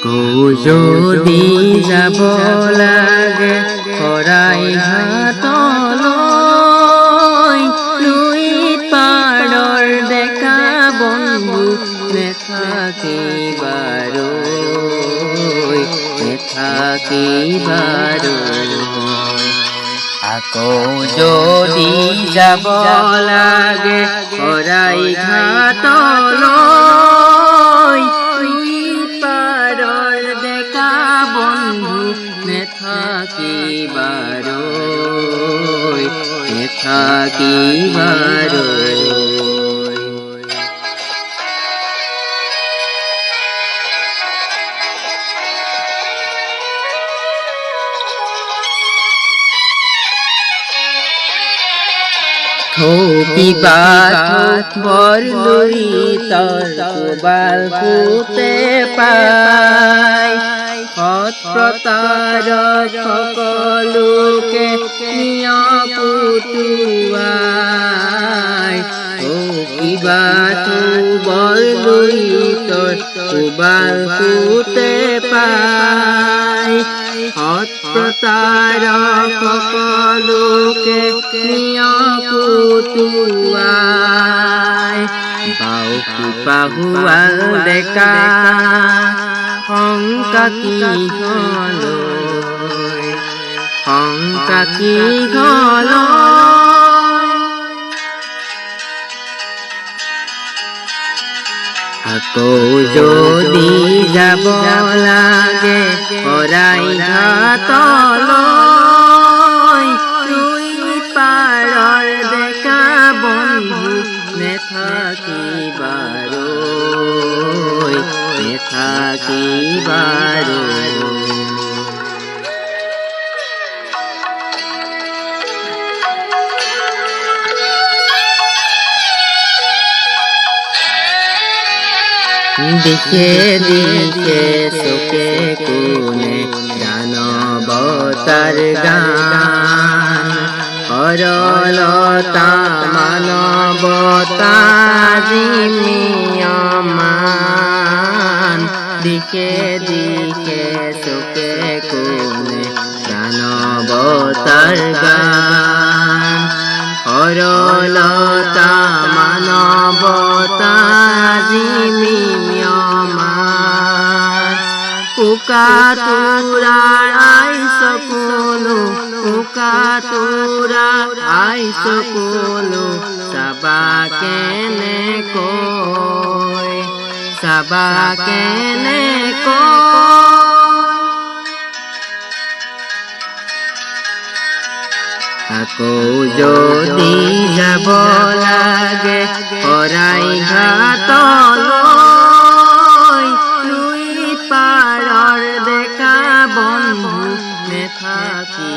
আকৌ যদি যাব লাগে শৰাইঘাটলৈ, লুইত পাৰৰ ডেকা বন্ধু নেথাকিবাৰৈ। আকৌ যদি যাব লাগে শৰাইঘাটলৈ, লুইত পাৰৰ ডেকা বন্ধু নেথাকিবাৰৈ। থৌকিবা বৰ লুইতৰ কোবাল ফুটে পাই, সৎ প্ৰতাৰক সকলোকে নিয় পুতুৱাই। থৌকিবা বৰ লুইতৰ কোবাল ফুটে পাই, সৎ প্ৰতাৰক সকলোকে নিয় পুতুৱাই। বাউসী পাহুৱাল ডেকা শংকা কিহলৈ, শংকা কিহলৈ। আকৌ যদি যাব লাগে শৰাইঘাটলৈ, লুইত পাৰৰ ডেকা বন্ধু নেথাকিবাৰৈ। দিশে দিশে চুকে কোণে দানৱতাৰ গান, সৰলতা মানৱতা জিমিয়মান। দিশে দিশে চুকে কোণে দানৱতাৰ গান, সৰলতা মানৱতা জিমিয়মান। উকা তোৰাৰ আইছ কোনো, উকা তোৰাৰ আইছ কোনো, চাবা কেনেকৈ, চাবা কেনেকৈ। আকৌ যদি যাব লাগে শৰাইঘাটলৈ, লুইত পাৰৰ ডেকা বন্ধু নেথাকিবাৰৈ।